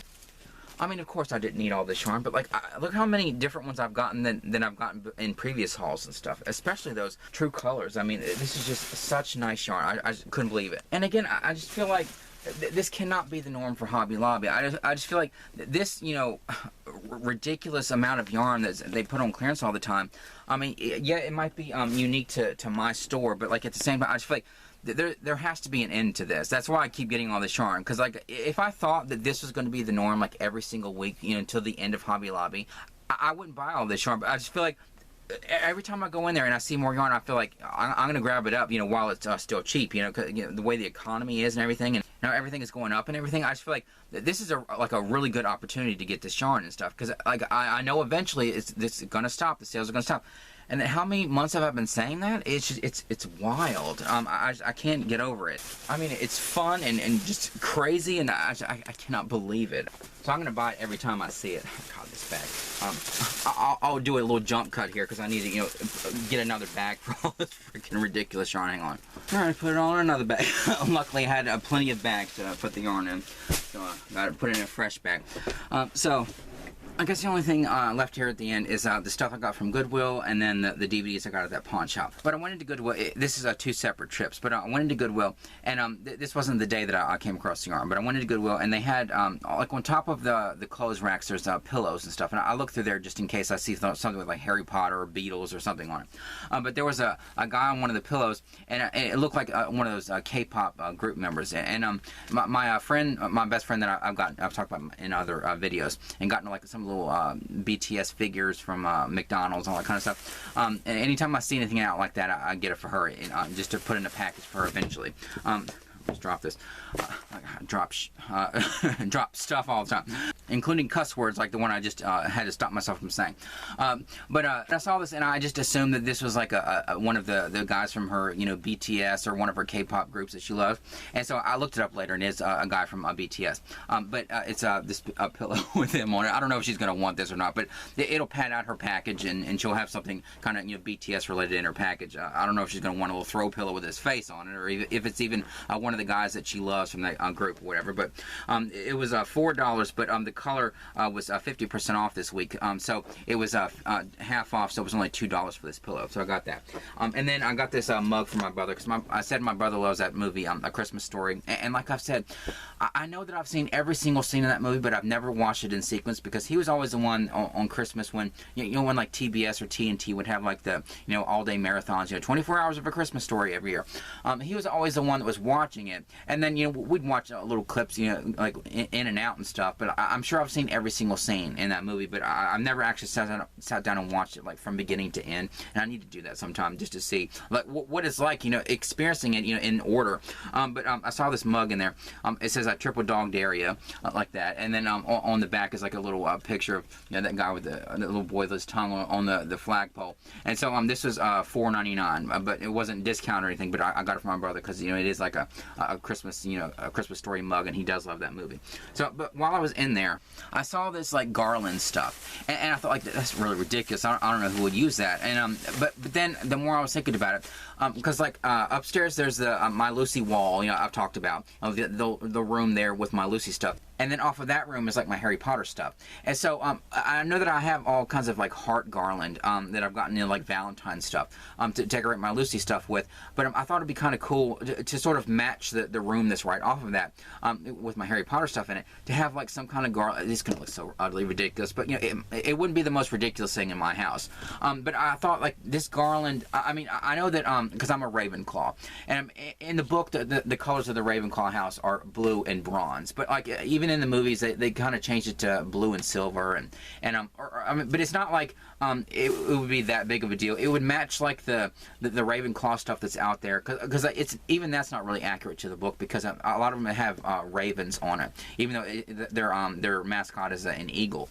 I mean, of course I didn't need all this yarn, but like, look how many different ones I've gotten than I've gotten in previous hauls and stuff, especially those true colors. I mean, this is just such nice yarn. I just couldn't believe it. And again, I just feel like this cannot be the norm for Hobby Lobby. I just feel like this, ridiculous amount of yarn that they put on clearance all the time. I mean, yeah, it might be unique to my store, but like at the same time, I just feel like there has to be an end to this. That's why I keep getting all this yarn, because like if I thought that this was going to be the norm like every single week, until the end of Hobby Lobby, I wouldn't buy all this yarn. But I just feel like every time I go in there and I see more yarn, I feel like I'm going to grab it up, while it's still cheap, cause, the way the economy is and everything, and now everything is going up and everything. I just feel like this is like a really good opportunity to get this yarn and stuff, because like I know eventually this is going to stop. The sales are going to stop. And how many months have I been saying that? It's just, it's wild. I can't get over it. I mean, it's fun and just crazy, and I cannot believe it. So I'm gonna buy it every time I see it. God, this bag. I'll do a little jump cut here because I need to, get another bag for all this freaking ridiculous yarn. Hang on. All right, put it all in another bag. Luckily, I had plenty of bags to put the yarn in, so I gotta put it in a fresh bag. So I guess the only thing left here at the end is the stuff I got from Goodwill, and then the DVDs I got at that pawn shop. But I went into Goodwill. This is 2 separate trips, but I went into Goodwill, and this wasn't the day that I came across the yarn, but I went into Goodwill, and they had, like on top of the clothes racks, there's pillows and stuff, and I looked through there just in case I see something with like Harry Potter or Beatles or something on it. But there was a guy on one of the pillows, and it looked like one of those K-pop group members, and my friend, my best friend that I've talked about in other videos, and gotten like some little BTS figures from McDonald's, all that kind of stuff. And anytime I see anything out like that, I get it for her, just to put in a package for her eventually. Let's drop this. Drop stuff all the time, including cuss words like the one I just had to stop myself from saying. But I saw this and I just assumed that this was like one of the guys from her, BTS, or one of her K-pop groups that she loves. And so I looked it up later, and it's a guy from BTS. But it's this pillow with him on it. I don't know if she's going to want this or not, but it'll pad out her package, and she'll have something kind of BTS related in her package. I don't know if she's going to want a little throw pillow with his face on it, or if it's even one of the guys that she loves from that group or whatever. But it was $4, but the color was 50% off this week. So it was half off, so it was only $2 for this pillow. So I got that. And then I got this mug for my brother, because I said my brother loves that movie, A Christmas Story. And like I've said, I know that I've seen every single scene in that movie, but I've never watched it in sequence, because he was always the one on Christmas when, when like TBS or TNT would have like the, all-day marathons, 24 hours of A Christmas Story every year. He was always the one that was watching it. And then, we'd watch little clips, like in and out and stuff, but I'm sure I've seen every single scene in that movie, but I've never actually sat down and watched it like from beginning to end, and I need to do that sometime just to see like what it's like, experiencing it, in order. But I saw this mug in there. It says I triple dog dare ya, like that, and then on the back is like a little picture of that guy with the little boy with his tongue on the flagpole. And so this was $4.99, but it wasn't discount or anything. But I got it for my brother because it is like a Christmas a Christmas Story mug, and he does love that movie. So, but while I was in there, I saw this like garland stuff, and I thought like that's really ridiculous. I don't know who would use that. And but then the more I was thinking about it, because like upstairs there's the My Lucy wall, I've talked about, the room there with My Lucy stuff. And then off of that room is like my Harry Potter stuff. And so I know that I have all kinds of like heart garland that I've gotten like Valentine stuff to decorate my Lucy stuff with. But I thought it'd be kind of cool to sort of match the room that's right off of that with my Harry Potter stuff in it, to have like some kind of garland. It's going to look so utterly ridiculous, but it wouldn't be the most ridiculous thing in my house. But I thought like this garland, I mean, I know that because I'm a Ravenclaw, and in the book the colors of the Ravenclaw house are blue and bronze, but like even in the movies they kind of changed it to blue and silver, and I mean, but it's not like it would be that big of a deal. It would match like the Ravenclaw stuff that's out there, because it's even that's not really accurate to the book, because a lot of them have ravens on it, even though their mascot is an eagle.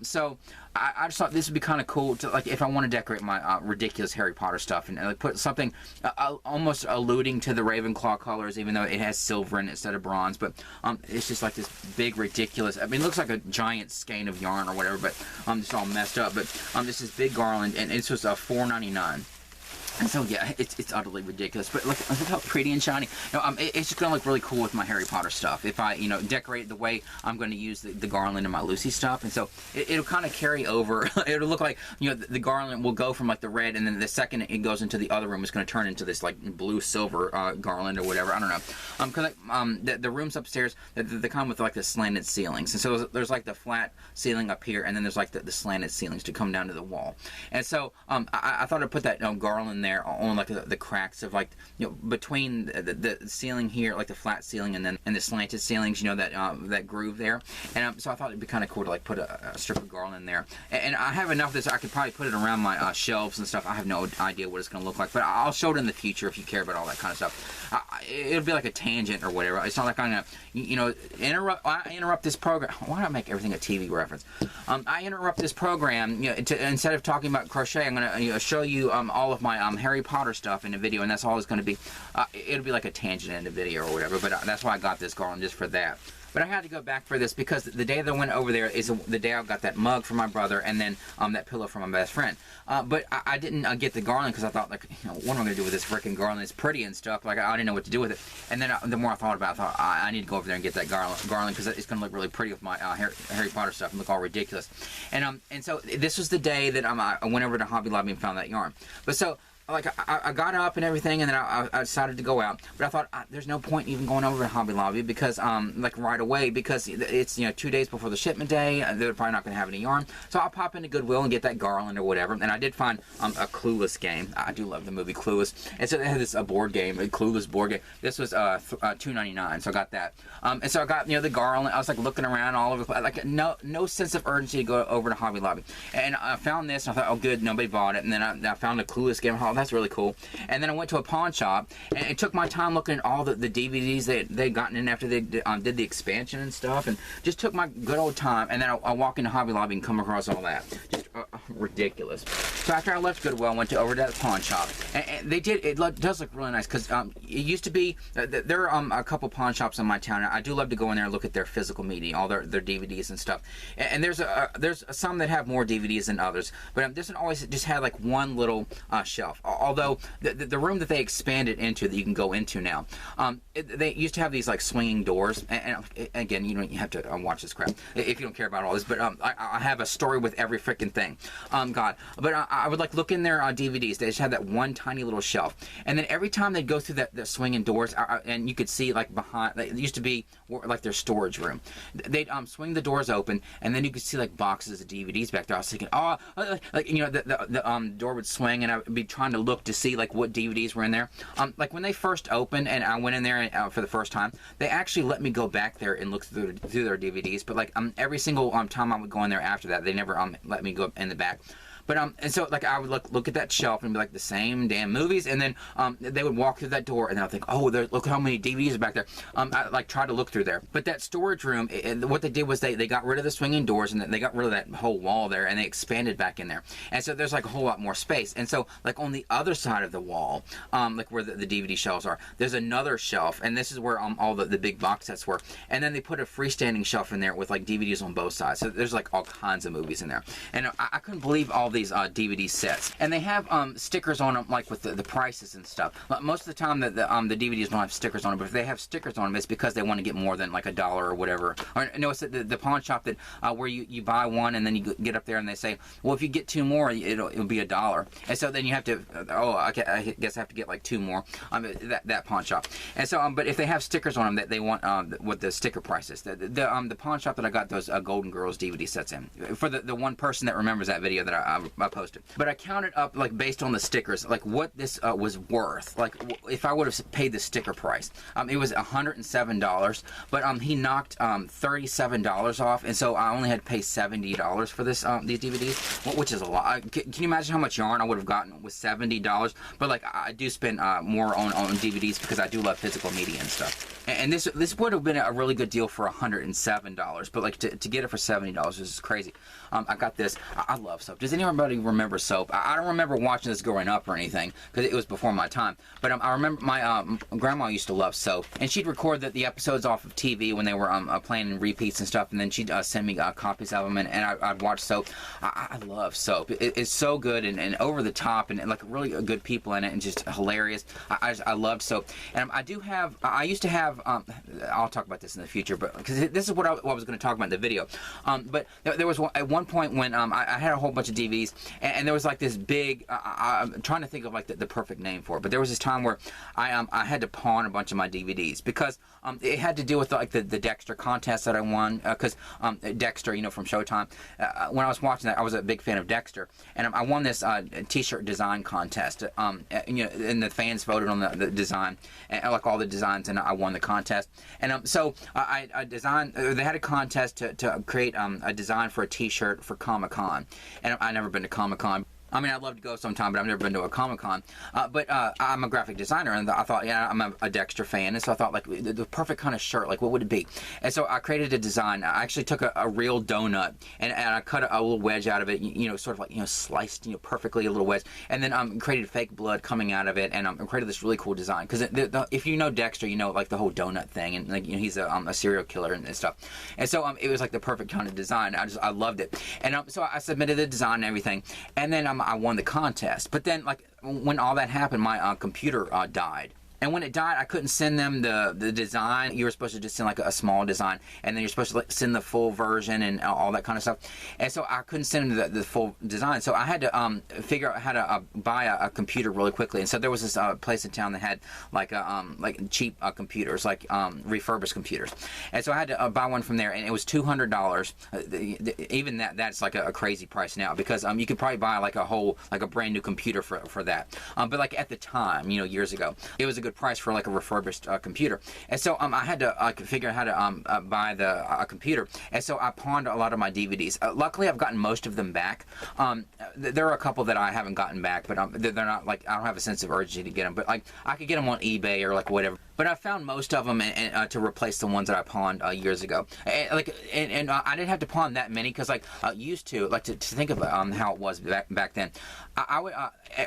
So I just thought this would be kind of cool to, like, if I want to decorate my ridiculous Harry Potter stuff and like put something almost alluding to the Ravenclaw colors, even though it has silver in it instead of bronze. But it's just like this big ridiculous. I mean, it looks like a giant skein of yarn or whatever, but it's all messed up. But this is big garland, and it's just $4.99. And so yeah, it's utterly ridiculous, but look how pretty and shiny. It's just gonna look really cool with my Harry Potter stuff if I decorate it the way I'm going to use the garland in my Lucy stuff. And so it'll kind of carry over. It'll look like the garland will go from like the red, and then the second it goes into the other room, it's going to turn into this like blue silver garland or whatever. I don't know. Because the rooms upstairs, they come with like the slanted ceilings, and so there's like the flat ceiling up here, and then there's like the slanted ceilings to come down to the wall. And so I thought I'd put that garland there on like the cracks of like between the ceiling here, like the flat ceiling, and the slanted ceilings, that groove there. And so I thought it'd be kind of cool to like put a strip of garland there. And I have enough of this, I could probably put it around my shelves and stuff. I have no idea what it's going to look like, but I'll show it in the future if you care about all that kind of stuff. It'll be like a tangent or whatever. It's not like I'm gonna interrupt this program. Why not make everything a TV reference? I interrupt this program instead of talking about crochet, I'm gonna show you all of my Harry Potter stuff in a video, and that's all it's going to be. It'll be like a tangent in the video or whatever, but that's why I got this garland, just for that. But I had to go back for this because the day that I went over there is the day I got that mug for my brother, and then that pillow for my best friend. But I didn't get the garland because I thought, like, what am I going to do with this freaking garland? It's pretty and stuff. Like, I didn't know what to do with it. And then the more I thought about it, I thought I need to go over there and get that garland because it's going to look really pretty with my Harry Potter stuff and look all ridiculous. And so this was the day that I went over to Hobby Lobby and found that yarn. But so, like, I got up and everything, and then I decided to go out. But I thought there's no point even going over to Hobby Lobby because, like, right away, because it's 2 days before the shipment day. They're probably not going to have any yarn. So I'll pop into Goodwill and get that garland or whatever. And I did find a Clueless game. I do love the movie Clueless. And so they had this board game, a Clueless board game. This was $2.99, so I got that. And so I got the garland. I was like looking around all over the place, like no sense of urgency to go over to Hobby Lobby. And I found this, and I thought, oh good, nobody bought it. And then I found a Clueless game. Oh, that's really cool. And then I went to a pawn shop, and it took my time looking at all the DVDs they'd gotten in after they did the expansion and stuff, and just took my good old time. And then I walk into Hobby Lobby and come across all that. Just ridiculous. So after I left Goodwill, I went over to that pawn shop, and they did. It does look really nice because it used to be. There are a couple pawn shops in my town. I do love to go in there and look at their physical media, all their DVDs and stuff. And there's some that have more DVDs than others, but this one always just had like one little shelf. Although the room that they expanded into, that you can go into now, they used to have these like swinging doors. And again, you have to watch this crap if you don't care about all this. But I have a story with every freaking thing. God, but I would like look in their DVDs. They just had that one tiny little shelf, and then every time they'd go through the swinging doors, and you could see like behind. It used to be like their storage room. They'd swing the doors open, and then you could see like boxes of DVDs back there. I was thinking, oh, like the door would swing, and I would be trying to look to see like what DVDs were in there. Like when they first opened, and I went in there for the first time, they actually let me go back there and look through their DVDs. But like every single time I would go in there after that, they never let me go in the back. But and so like I would look at that shelf and be like the same damn movies, and then they would walk through that door, and I'd think, oh, look how many DVDs are back there. I like try to look through there. But that storage room, what they did was they got rid of the swinging doors, and they got rid of that whole wall there, and they expanded back in there. And so there's like a whole lot more space. And so like on the other side of the wall, like where the DVD shelves are, there's another shelf, and this is where all the big box sets were. And then they put a freestanding shelf in there with like DVDs on both sides. So there's like all kinds of movies in there. And I couldn't believe all these DVD sets, and they have stickers on them, like with the prices and stuff. Most of the time, the DVDs don't have stickers on them, but if they have stickers on them, it's because they want to get more than like $1 or whatever. Or no, it's the pawn shop that where you buy one and then you get up there and they say, well, if you get two more, it'll be $1. And so then you have to, I guess I have to get like two more. That pawn shop. And so, but if they have stickers on them that they want, what the sticker prices. The pawn shop that I got those Golden Girls DVD sets in, for the one person that remembers that video that I posted. But I counted up, like based on the stickers, like what this was worth. Like if I would have paid the sticker price, it was $107. But he knocked $37 off, and so I only had to pay $70 for this these DVDs, which is a lot. Can you imagine how much yarn I would have gotten with $70? But like I do spend more on DVDs because I do love physical media and stuff. And this would have been a really good deal for $107, but like to get it for $70 is crazy. I got this. I love soap. Does anybody remember soap? I don't remember watching this growing up or anything because it was before my time. But I remember my grandma used to love soap, and she'd record the episodes off of TV when they were playing in repeats and stuff, and then she'd send me copies of them, and I'd watch soap. I love soap. It's so good and over the top, and like really good people in it, and just hilarious. I loved soap, and I used to have. I'll talk about this in the future, but because this is what I was going to talk about in the video. But there was at one point when I had a whole bunch of DVDs, and there was like this big. I'm trying to think of like the perfect name for it, but there was this time where I had to pawn a bunch of my DVDs because it had to do with like the Dexter contest that I won. Because Dexter, from Showtime, when I was watching that, I was a big fan of Dexter, and I won this T-shirt design contest. And the fans voted on the design, and like all the designs, and I won the contest. And so I designed. They had a contest to create a design for a T-shirt for Comic-Con, and I've never been to Comic-Con. I mean, I'd love to go sometime, but I've never been to a Comic-Con. But I'm a graphic designer, and I thought, yeah, I'm a Dexter fan, and so I thought, like, the perfect kind of shirt, like, what would it be? And so I created a design. I actually took a real donut, and I cut a little wedge out of it, sort of like, sliced, perfectly a little wedge, and then created fake blood coming out of it, and created this really cool design. Because if you know Dexter, like the whole donut thing, and like, he's a serial killer and stuff. And so it was like the perfect kind of design. I loved it. And so I submitted the design and everything, and then I won the contest. But then, like, when all that happened, my computer died. And when it died, I couldn't send them the design. You were supposed to just send like a small design, and then you're supposed to like send the full version and all that kind of stuff. And so I couldn't send them the full design. So I had to figure out how to buy a computer really quickly. And so there was this place in town that had like cheap computers, like refurbished computers. And so I had to buy one from there, and it was $200. Even that's like a crazy price now, because you could probably buy like a brand new computer for that. But like at the time, years ago, it was a good price for like a refurbished computer. And so I had to figure out how to buy the computer, and so I pawned a lot of my DVDs. Luckily, I've gotten most of them back. There are a couple that I haven't gotten back, but they're not like, I don't have a sense of urgency to get them, but like I could get them on eBay or like whatever. But I found most of them to replace the ones that I pawned years ago. I didn't have to pawn that many because used to think of how it was back then. I would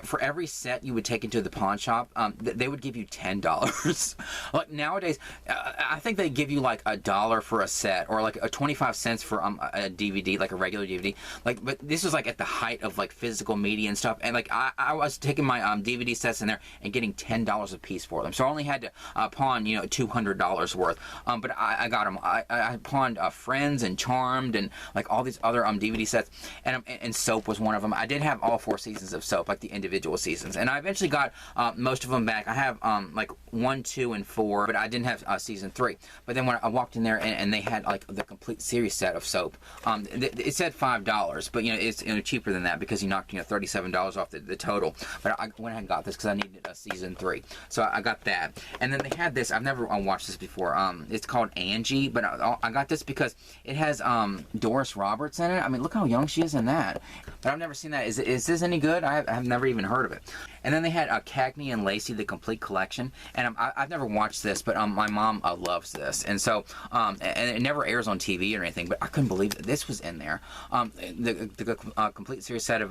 for every set you would take into the pawn shop, they would give you $10. Like nowadays, I think they give you like $1 for a set, or like 25 cents for a DVD, like a regular DVD. But this was like at the height of like physical media and stuff, and like I was taking my DVD sets in there and getting $10 a piece for them. So I only had to pawn $200 worth. But I got them. I pawned Friends and Charmed and like all these other DVD sets, and Soap was one of them. I did have all 4 seasons of Soap, like the individual seasons, and I eventually got most of them back. I have like 1, 2, and 4, but I didn't have season 3. But then when I walked in there and they had like the complete series set of Soap, it said $5, but it's cheaper than that because you knocked $37 off the total. But I went ahead and got this because I needed a season 3, so I got that. And then they had this. I've never watched this before. It's called Angie, but I got this because it has Doris Roberts in it. I mean, look how young she is in that. But I've never seen that. Is this any good? I've never even heard of it. And then they had Cagney and Lacey, the complete collection. And I've never watched this, but my mom loves this. And so, and it never airs on TV or anything, but I couldn't believe that this was in there. The complete series set of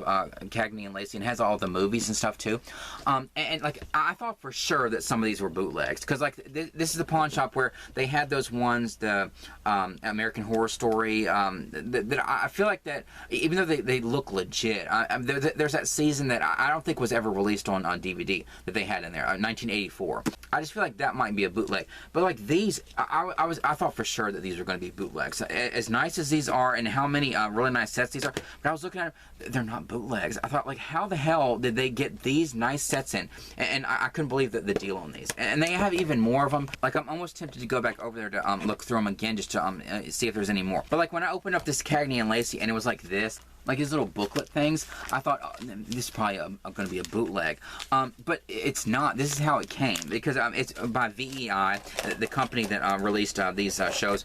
Cagney and Lacey, and has all the movies and stuff too. And like, I thought for sure that some of these were bootlegs, because like this is the pawn shop where they had those ones, the American Horror Story, that I feel like that, even though they look legit, there's that season that I don't think was ever released on DVD that they had in there, 1984. I just feel like that might be a bootleg. But like these, I thought for sure that these were going to be bootlegs. As nice as these are, and how many really nice sets these are, but I was looking at them, they're not bootlegs. I thought, like, how the hell did they get these nice sets in? And I couldn't believe the deal on these. And they have even more of them. Like, I'm almost tempted to go back over there to look through them again, just to see if there's any more. But like when I opened up this Cagney and Lacey and it was like this, like these little booklet things, I thought, oh, this is probably going to be a bootleg. But it's not. This is how it came, because it's by VEI, the company that released these shows.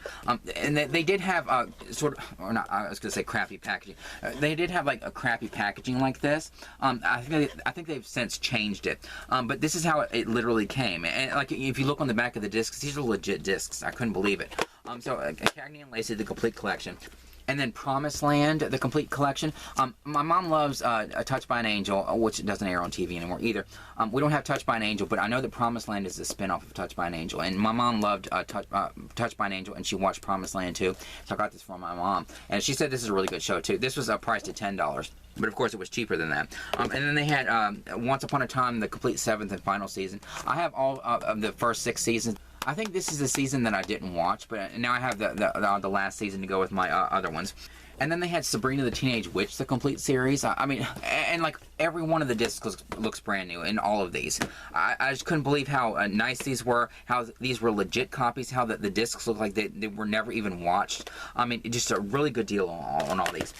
And they did have sort of, or not, I was going to say crappy packaging. They did have like a crappy packaging like this. I think they've since changed it. But this is how it literally came. And like if you look on the back of the discs, these are legit discs. I couldn't believe it. So Cagney and Lacey, the complete collection. And then Promised Land, the complete collection. My mom loves Touched by an Angel, which doesn't air on TV anymore either. We don't have Touched by an Angel, but I know that Promised Land is a spin-off of Touched by an Angel. And my mom loved Touched by an Angel, and she watched Promised Land too. So I got this from my mom. And she said this is a really good show too. This was priced at $10. But of course it was cheaper than that. And then they had Once Upon a Time, the complete 7th and final season. I have all of the first 6 seasons. I think this is the season that I didn't watch, but now I have the last season to go with my other ones. And then they had Sabrina the Teenage Witch, the complete series. I mean, and like every one of the discs looks brand new in all of these. I just couldn't believe how nice these were, how these were legit copies, how the discs look like they were never even watched. I mean, just a really good deal on all these.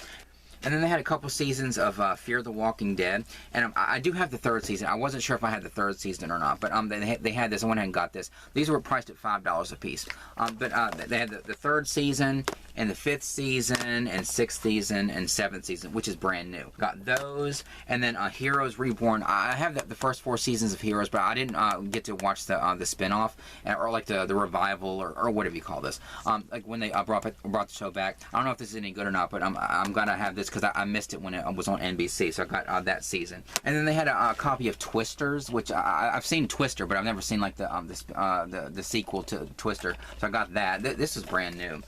And then they had a couple seasons of Fear the Walking Dead. And I do have the 3rd season. I wasn't sure if I had the 3rd season or not. But they had this. I went ahead and got this. These were priced at $5 a piece. But they had the 3rd season and the 5th season and 6th season and 7th season, which is brand new. Got those. And then Heroes Reborn. I have the first 4 seasons of Heroes, but I didn't get to watch the spin-off, or like the revival, or whatever you call this. Like when they brought the show back. I don't know if this is any good or not, but I'm going to have this because I missed it when it was on NBC, so I got that season. And then they had a copy of Twisters, which I've seen Twister, but I've never seen like the sequel to Twister, so I got that. This is brand new.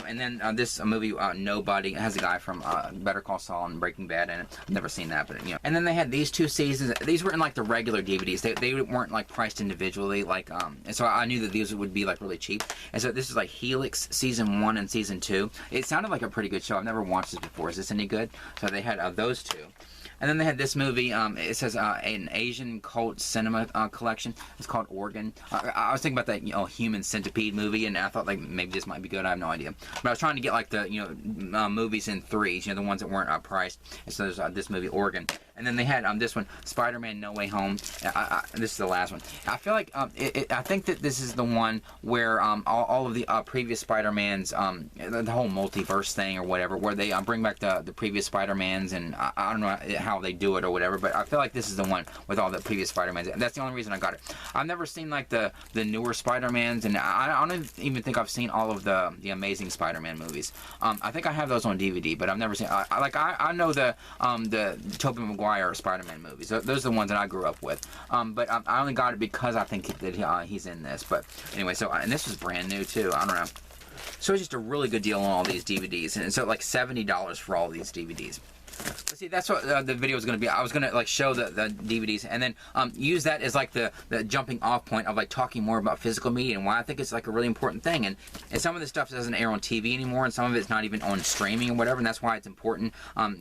And then this movie Nobody, it has a guy from Better Call Saul and Breaking Bad in it. I've never seen that, but And then they had these 2 seasons. These were in like the regular DVDs. They weren't like priced individually, like and so I knew that these would be like really cheap. And so this is like Helix season 1 and season 2. It sounded like a pretty good show. I've never watched this before. Is this any good? So they had those 2. And then they had this movie, it says an Asian cult cinema collection. It's called Organ. I was thinking about that, Human Centipede movie, and I thought like maybe this might be good. I have no idea. But I was trying to get like the, movies in 3s, the ones that weren't priced. And so there's this movie, Organ. And then they had this one, Spider-Man No Way Home. This is the last one. I feel like, I think that this is the one where all of the previous Spider-Mans, the whole multiverse thing or whatever, where they bring back the previous Spider-Mans, and I don't know how they do it or whatever, but I feel like this is the one with all the previous Spider-Mans, and that's the only reason I got it. I've never seen like the newer Spider-Mans, and I don't even think I've seen all of the Amazing Spider-Man movies. I think I have those on DVD, but I've never seen. I know the Tobey Maguire Spider-Man movies. Those are the ones that I grew up with. But I only got it because I think that he's in this. But anyway, so and this was brand new too. I don't know. So it's just a really good deal on all these DVDs, and so like $70 for all these DVDs. But see, that's what the video was going to be. I was going to like show the DVDs and then use that as like the jumping off point of like talking more about physical media and why I think it's like a really important thing. And some of this stuff doesn't air on TV anymore, and some of it's not even on streaming or whatever, and that's why it's important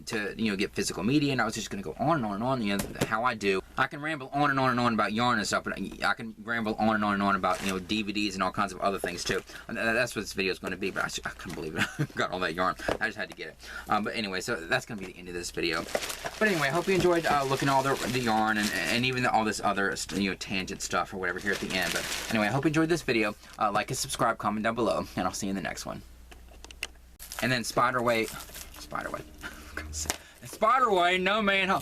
to get physical media. And I was just going to go on and on and on, how I do. I can ramble on and on and on about yarn and stuff, but I can ramble on and on and on about DVDs and all kinds of other things too. And that's what this video is going to be. But I couldn't believe it. I got all that yarn. I just had to get it. But anyway, so that's going to be the end of this video. But anyway, I hope you enjoyed looking at all the yarn and even all this other tangent stuff or whatever here at the end. But anyway, I hope you enjoyed this video. Like and subscribe, comment down below, and I'll see you in the next one. And then Spiderway, no man.